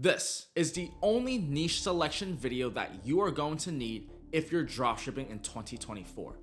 This is the only niche selection video that you are going to need if you're dropshipping in 2024.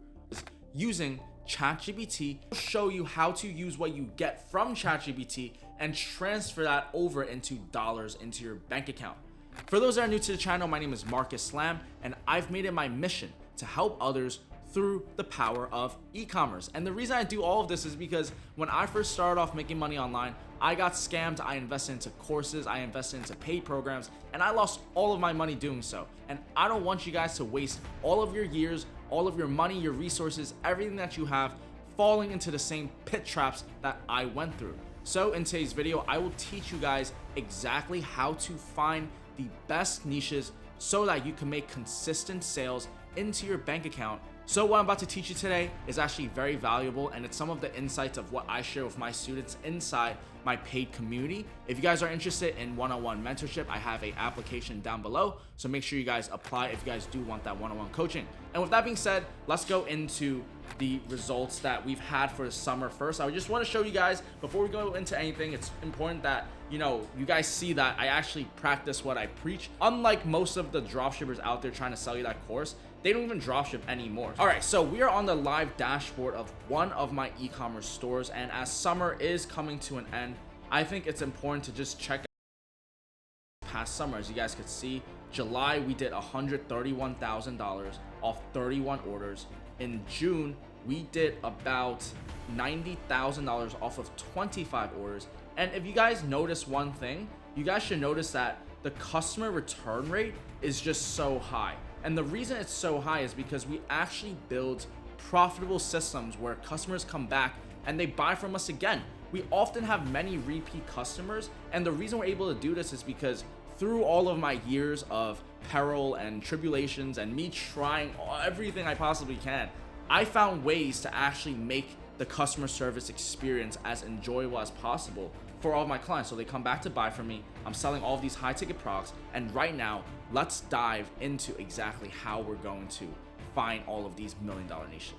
Using ChatGPT will show you how to use what you get from ChatGPT and transfer that over into dollars into your bank account. For those that are new to the channel, my name is Marcus Slam, and I've made it my mission to help others through the power of e-commerce. And the reason I do all of this is because when I first started off making money online, I got scammed. I invested into courses, I invested into paid programs, and I lost all of my money doing so. And I don't want you guys to waste all of your years, all of your money, your resources, everything that you have falling into the same pit traps that I went through. So in today's video, I will teach you guys exactly how to find the best niches so that you can make consistent sales into your bank account. So what I'm about to teach you today is actually very valuable, and it's some of the insights of what I share with my students inside my paid community. If you guys are interested in one-on-one mentorship, I have an application down below, so make sure you guys apply if you guys do want that one-on-one coaching. And with that being said, let's go into the results that we've had for the summer. First, I just want to show you guys, before we go into anything, it's important that you guys see that I actually practice what I preach. Unlike most of the dropshippers out there trying to sell you that course, they don't even dropship anymore. All right, so we are on the live dashboard of one of my e-commerce stores, and as summer is coming to an end, I think it's important to just check past summer. As you guys could see, July we did $131,000 off 31 orders. In June, we did about $90,000 off of 25 orders. And if you guys notice one thing, you guys should notice that the customer return rate is just so high. And the reason it's so high is because we actually build profitable systems where customers come back and they buy from us again. We often have many repeat customers, and the reason we're able to do this is because through all of my years of peril and tribulations and me trying everything I possibly can, I found ways to actually make the customer service experience as enjoyable as possible for all of my clients, so they come back to buy from me. I'm selling all of these high ticket products, and right now let's dive into exactly how we're going to find all of these $1 million niches.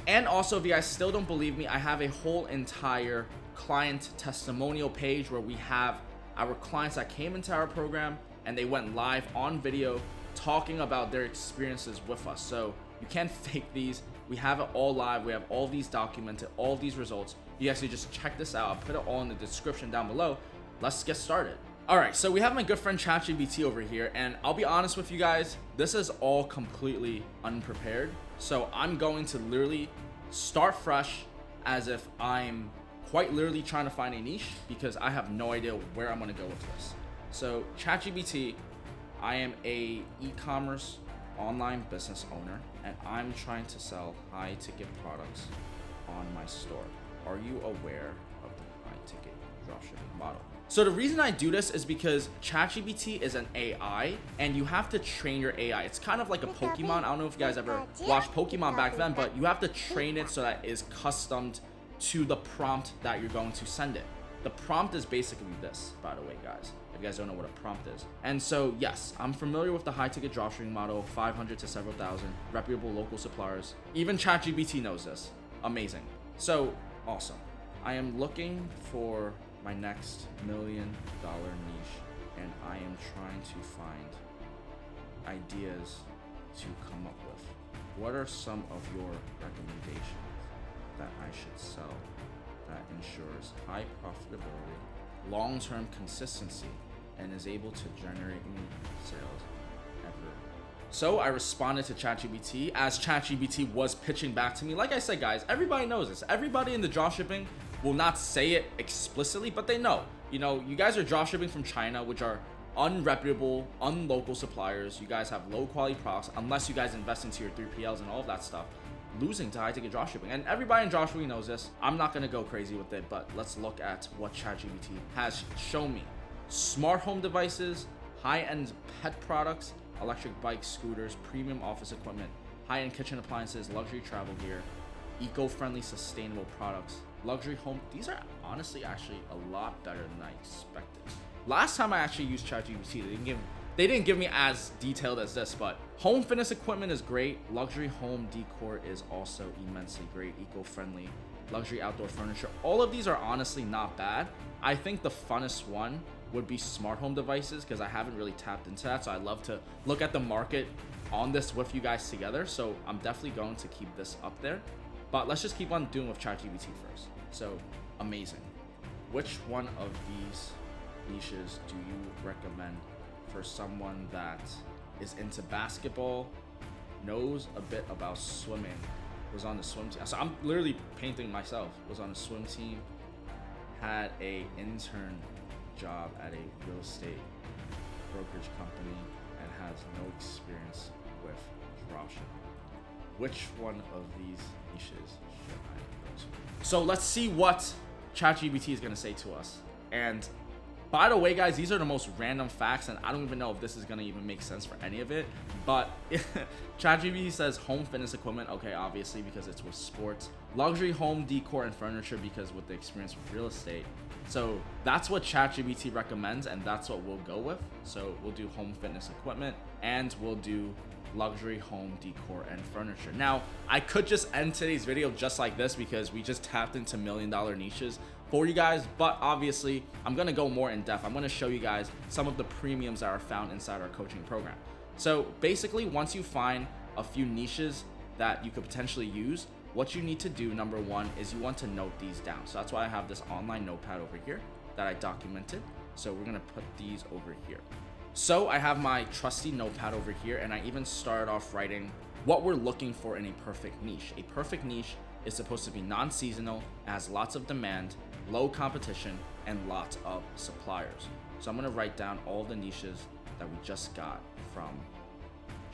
And also, if you guys still don't believe me, I have a whole entire client testimonial page where we have our clients that came into our program and they went live on video talking about their experiences with us. So you can't fake these. We have it all live. We have all of these documented, all of these results. You guys should just check this out. I'll put it all in the description down below. Let's get started. All right, so we have my good friend ChatGPT over here, and I'll be honest with you guys, this is all completely unprepared. So I'm going to literally start fresh as if I'm quite literally trying to find a niche, because I have no idea where I'm gonna go with this. So ChatGPT, I am a e-commerce online business owner, and I'm trying to sell high ticket products on my store. Are you aware of the high ticket dropshipping model? So the reason I do this is because ChatGPT is an AI, and you have to train your AI. It's kind of like a Pokemon. I don't know if you guys ever watched Pokemon back then, but you have to train it so that it is customed to the prompt that you're going to send it. The prompt is basically this, by the way, guys, if you guys don't know what a prompt is. And so yes, I'm familiar with the high ticket dropshipping model, 500 to several thousand, reputable local suppliers. Even ChatGPT knows this. Amazing. So awesome. I am looking for my next $1 million niche, and I am trying to find ideas to come up with. What are some of your recommendations that I should sell that ensures high profitability, long-term consistency, and is able to generate me sales ever? So I responded to ChatGPT as ChatGPT was pitching back to me. Like I said, guys, everybody knows this. Everybody in the dropshipping will not say it explicitly, but they know. You guys are dropshipping from China, which are unreputable, unlocal suppliers. You guys have low quality products, unless you guys invest into your 3PLs and all of that stuff, losing to high ticket dropshipping. And everybody in dropshipping knows this. I'm not gonna go crazy with it, but let's look at what ChatGPT has shown me. Smart home devices, high-end pet products, electric bikes, scooters, premium office equipment, high-end kitchen appliances, luxury travel gear, eco-friendly, sustainable products, luxury home. These are honestly actually a lot better than I expected. Last time I actually used ChatGPT, they didn't give me as detailed as this, but home fitness equipment is great. Luxury home decor is also immensely great. Eco-friendly, luxury outdoor furniture. All of these are honestly not bad. I think the funnest one would be smart home devices, because I haven't really tapped into that. So I'd love to look at the market on this with you guys together. So I'm definitely going to keep this up there. But let's just keep on doing with ChatGPT first. So amazing. Which one of these niches do you recommend for someone that is into basketball, knows a bit about swimming, was on the swim team? So I'm literally painting myself. Was on a swim team, had a intern job at a real estate brokerage company, and has no experience with dropshipping. Which one of these niches should I go to? So let's see what ChatGPT is gonna say to us. And by the way, guys, these are the most random facts, and I don't even know if this is gonna even make sense for any of it. But ChatGPT says home fitness equipment. Okay, obviously, because it's with sports. Luxury home decor and furniture, because with the experience with real estate. So that's what ChatGPT recommends, and that's what we'll go with. So we'll do home fitness equipment, and we'll do luxury home decor and furniture. Now, I could just end today's video just like this, because we just tapped into $1 million niches for you guys, but obviously I'm gonna go more in depth. I'm gonna show you guys some of the premiums that are found inside our coaching program. So basically, once you find a few niches that you could potentially use, what you need to do, number one, is you want to note these down. So that's why I have this online notepad over here that I documented. So we're gonna put these over here. So I have my trusty notepad over here, and I even started off writing what we're looking for in a perfect niche. A perfect niche is supposed to be non-seasonal, has lots of demand, low competition, and lots of suppliers. So I'm gonna write down all the niches that we just got from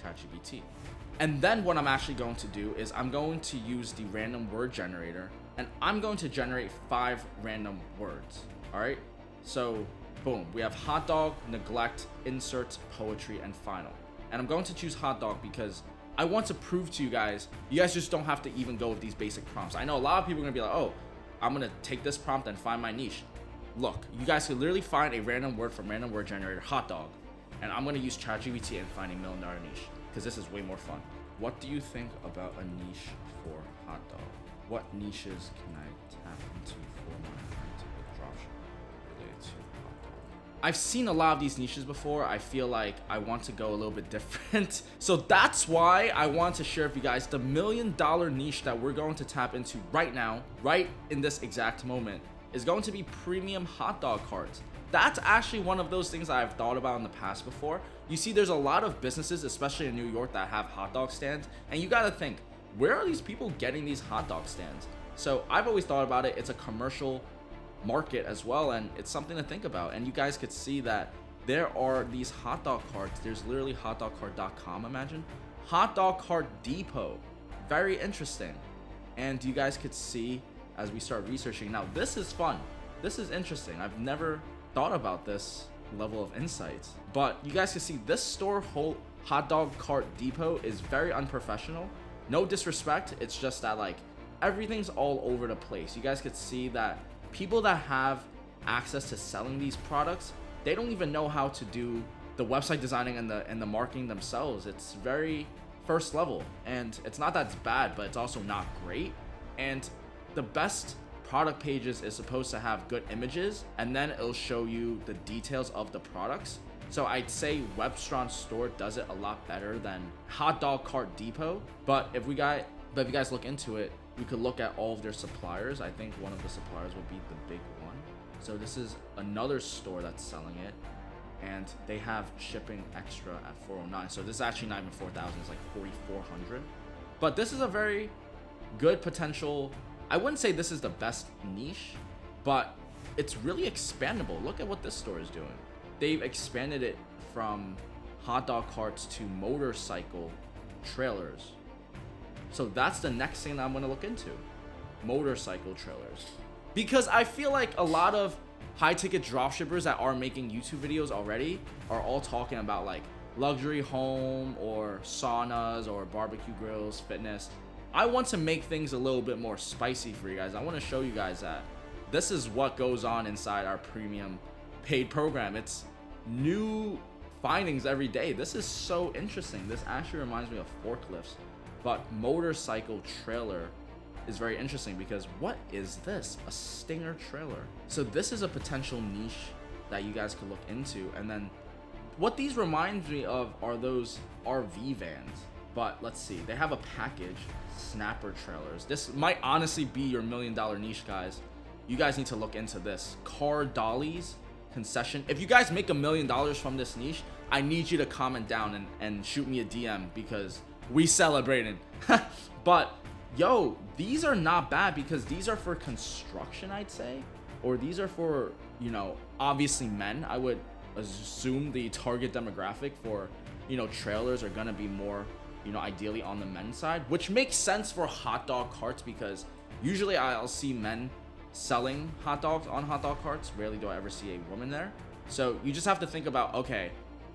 ChatGPT. And then what I'm actually going to do is I'm going to use the random word generator, and I'm going to generate 5 random words. All right, so boom, we have hot dog, neglect, insert, poetry, and final. And I'm going to choose hot dog because I want to prove to you guys just don't have to even go with these basic prompts. I know a lot of people are gonna be like, oh, I'm gonna take this prompt and find my niche. Look, you guys can literally find a random word from random word generator, hot dog, and I'm gonna use ChatGPT and find a $1 million niche, because this is way more fun. What do you think about a niche for hot dog? What niches can I tap into for my high-ticket dropshipping related to hot dog? I've seen a lot of these niches before. I feel like I want to go a little bit different. So that's why I want to share with you guys the $1 million niche that we're going to tap into right now, right in this exact moment, is going to be premium hot dog carts. That's actually one of those things I've thought about in the past before. You see, there's a lot of businesses, especially in New York, that have hot dog stands. And you gotta think, where are these people getting these hot dog stands? So I've always thought about it. It's a commercial market as well, and it's something to think about. And you guys could see that there are these hot dog carts. There's literally hotdogcart.com, imagine. Hot dog cart depot. Very interesting. And you guys could see as we start researching. Now, this is fun. This is interesting. I've never thought about this level of insights, but you guys can see this store, whole hot dog cart depot, is very unprofessional. No disrespect, it's just that like everything's all over the place. You guys could see that people that have access to selling these products, they don't even know how to do the website designing and the marketing themselves. It's very first level, and it's not that it's bad, but it's also not great. And the best product pages is supposed to have good images, and then it'll show you the details of the products. So I'd say Webstron Store does it a lot better than Hot Dog Cart Depot. But if you guys look into it, we could look at all of their suppliers. I think one of the suppliers would be the big one. So this is another store that's selling it, and they have shipping extra at $409. So this is actually not even $4,000, it's like $4,400. But this is a very good potential. I wouldn't say this is the best niche, but it's really expandable. Look at what this store is doing. They've expanded it from hot dog carts to motorcycle trailers. So that's the next thing that I'm gonna look into, motorcycle trailers. Because I feel like a lot of high ticket dropshippers that are making YouTube videos already are all talking about like luxury home or saunas or barbecue grills, fitness. I want to make things a little bit more spicy for you guys. I want to show you guys that this is what goes on inside our premium paid program. It's new findings every day. This is so interesting. This actually reminds me of forklifts, but motorcycle trailer is very interesting because what is this? A Stinger trailer. So this is a potential niche that you guys could look into. And then what these remind me of are those RV vans. But let's see, they have a package, snapper trailers. This might honestly be your $1 million niche, guys. You guys need to look into this. Car dollies, concession. If you guys make $1 million from this niche, I need you to comment down and shoot me a DM, because we celebrating. But yo, these are not bad, because these are for construction, I'd say, or these are for, you know, obviously men. I would assume the target demographic for, you know, trailers are gonna be more, you know, ideally on the men's side, which makes sense for hot dog carts, because usually I'll see men selling hot dogs on hot dog carts. Rarely do I ever see a woman there. So you just have to think about, okay,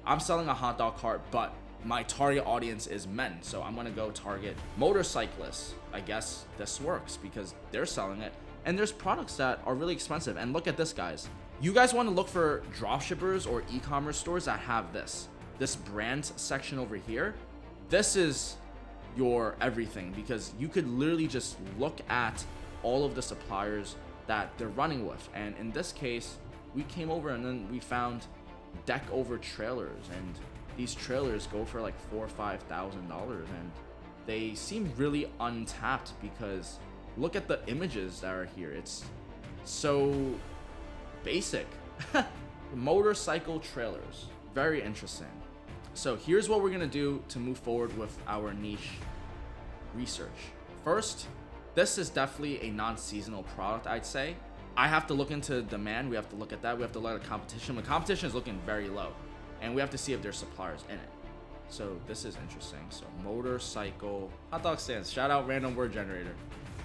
I'm selling a hot dog cart, but my target audience is men, so I'm gonna go target motorcyclists. I guess this works because they're selling it, and there's products that are really expensive. And look at this, guys. You guys want to look for dropshippers or e-commerce stores that have this brand section over here. This is your everything, because you could literally just look at all of the suppliers that they're running with. And in this case, we came over and then we found deck over trailers, and these trailers go for like $4,000 or $5,000, and they seem really untapped, because look at the images that are here. It's so basic. Motorcycle trailers, very interesting. So here's what we're gonna do to move forward with our niche research. First, this is definitely a non-seasonal product, I'd say. I have to look into demand. We have to look at that. We have to look at competition. The competition is looking very low, and we have to see if there's suppliers in it. So this is interesting. So motorcycle hot dog stands. Shout out random word generator.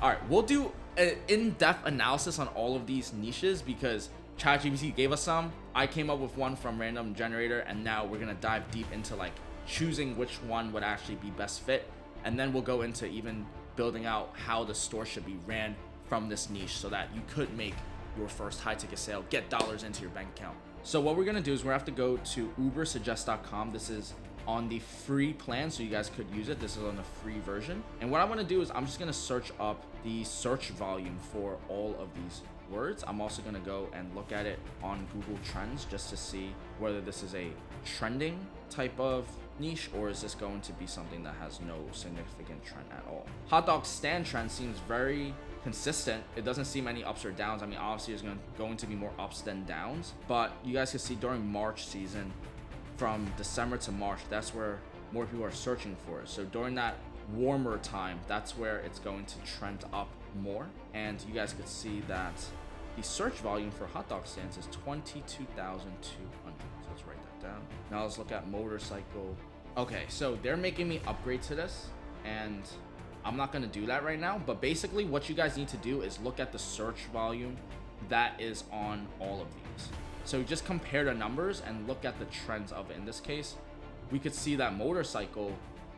All right, we'll do an in-depth analysis on all of these niches, because ChatGPT gave us some. I came up with one from random generator, and now we're gonna dive deep into like choosing which one would actually be best fit, and then we'll go into even building out how the store should be ran from this niche, so that you could make your first high ticket sale, get dollars into your bank account. So what we're gonna do is we have to go to ubersuggest.com. This is on the free plan, so you guys could use it. This is on the free version. And what I'm gonna do is I'm just gonna search up the search volume for all of these words. I'm also gonna go and look at it on Google Trends, just to see whether this is a trending type of niche, or is this going to be something that has no significant trend at all. Hot dog stand trend seems very consistent. It doesn't seem any ups or downs. I mean, obviously there's going to be more ups than downs, but you guys can see during March season, from December to March, that's where more people are searching for it. So during that warmer time, that's where it's going to trend up more. And you guys could see that the search volume for hot dog stands is 22,200. So let's write that down. Now let's look at motorcycle. Okay, so they're making me upgrade to this, and I'm not gonna do that right now. But basically what you guys need to do is look at the search volume that is on all of these. So just compare the numbers and look at the trends of it. In this case, we could see that motorcycle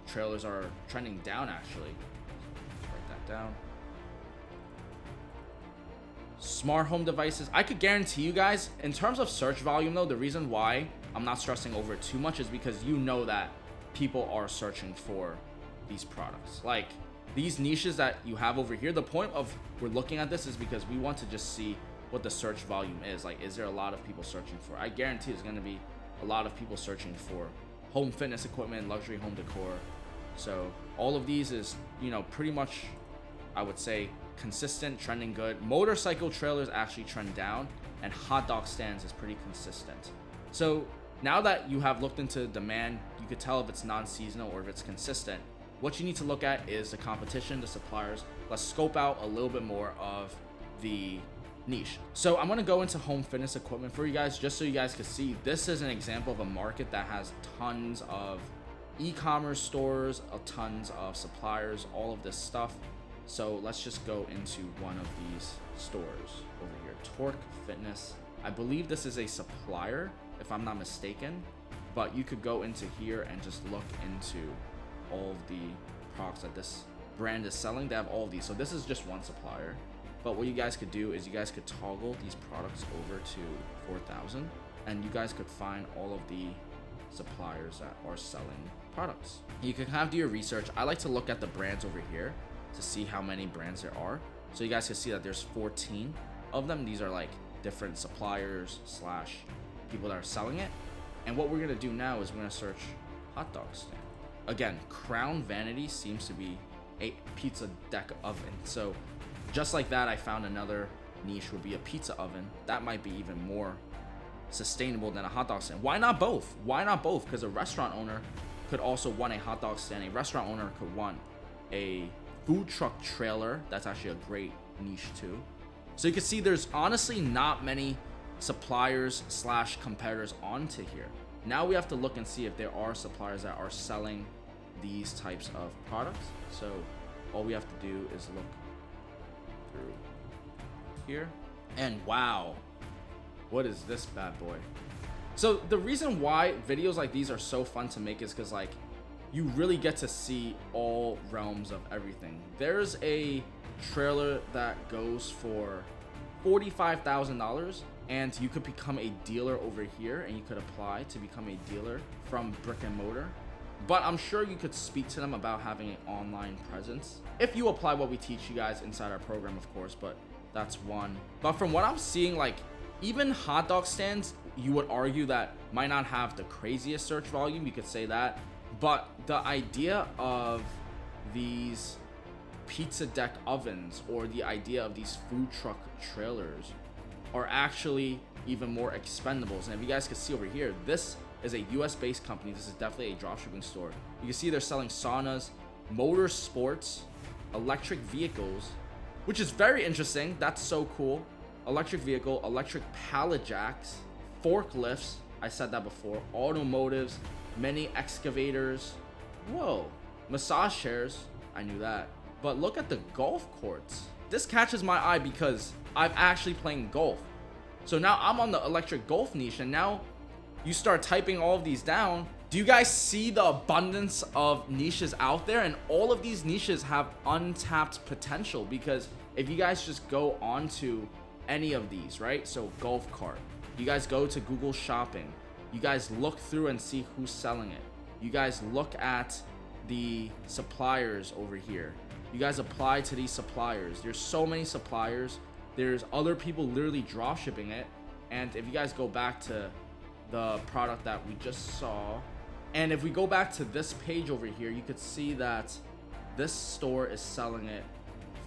trailers are trending down, actually. So write that down. Smart home devices. I could guarantee you guys, in terms of search volume though, the reason why I'm not stressing over it too much is because you know that people are searching for these products. Like these niches that you have over here, the point of we're looking at this is because we want to just see what the search volume is. Like, is there a lot of people searching for? I guarantee there's going to be a lot of people searching for home fitness equipment, luxury home decor. So all of these is, you know, pretty much, I would say, consistent, trending good. Motorcycle trailers actually trend down, and hot dog stands is pretty consistent. So now that you have looked into demand, you could tell if it's non-seasonal or if it's consistent. What you need to look at is the competition, the suppliers. Let's scope out a little bit more of the niche. So I'm going to go into home fitness equipment for you guys, just so you guys can see. This is an example of a market that has tons of e-commerce stores, tons of suppliers, all of this stuff. So let's just go into one of these stores over here. Torque Fitness. I believe this is a supplier, if I'm not mistaken, but you could go into here and just look into all of the products that this brand is selling. They have all of these. So this is just one supplier. But what you guys could do is you guys could toggle these products over to 4,000, and you guys could find all of the suppliers that are selling products. You can kind of do your research. I like to look at the brands over here to see how many brands there are. So you guys can see that there's 14 of them. These are like different suppliers slash people that are selling it. And what we're gonna do now is we're gonna search hot dog stand. Again, Crown Vanity seems to be a pizza deck oven. So just like that, I found another niche would be a pizza oven. That might be even more sustainable than a hot dog stand. Why not both? Why not both? Because a restaurant owner could also want a hot dog stand. A restaurant owner could want a food truck trailer. That's actually a great niche too. So you can see there's honestly not many suppliers slash competitors onto here. Now we have to look and see if there are suppliers that are selling these types of products. So all we have to do is look through here, and wow, what is this bad boy? So the reason why videos like these are so fun to make is because like you really get to see all realms of everything. There's a trailer that goes for $45,000, and you could become a dealer over here, and you could apply to become a dealer from brick and mortar. But I'm sure you could speak to them about having an online presence if you apply what we teach you guys inside our program, of course. But that's one. But from what I'm seeing, like even hot dog stands, you would argue that might not have the craziest search volume. You could say that. But the idea of these pizza deck ovens or the idea of these food truck trailers are actually even more expendables. And if you guys can see over here, this is a US based company. This is definitely a dropshipping store. You can see they're selling saunas, motor sports, electric vehicles, which is very interesting. That's so cool. Electric vehicle, electric pallet jacks, forklifts, I said that before, automotives, many excavators. Whoa, massage chairs, I knew that. But look at the golf courts. This catches my eye because I'm actually playing golf. So now I'm on the electric golf niche, and now you start typing all of these down. Do you guys see the abundance of niches out there? And all of these niches have untapped potential, because if you guys just go onto any of these, right? So golf cart, you guys go to Google Shopping, you guys look through and see who's selling it. You guys look at the suppliers over here. You guys apply to these suppliers. There's so many suppliers. There's other people literally drop shipping it. And if you guys go back to the product that we just saw, and if we go back to this page over here, you could see that this store is selling it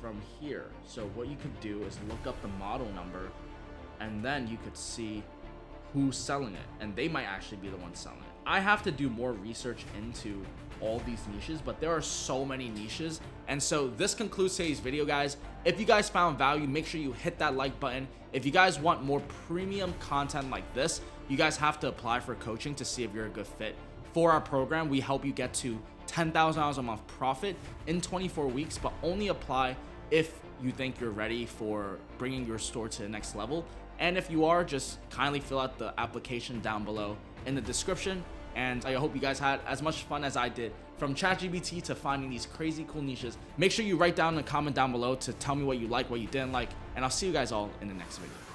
from here. So what you could do is look up the model number, and then you could see who's selling it, and they might actually be the ones selling it. I have to do more research into all these niches, but there are so many niches. And so this concludes today's video, guys. If you guys found value, make sure you hit that like button. If you guys want more premium content like this, you guys have to apply for coaching to see if you're a good fit for our program. We help you get to $10,000 a month profit in 24 weeks, but only apply if you think you're ready for bringing your store to the next level. And if you are, just kindly fill out the application down below in the description. And I hope you guys had as much fun as I did, from ChatGPT to finding these crazy cool niches. Make sure you write down in the comment down below to tell me what you like, what you didn't like, and I'll see you guys all in the next video.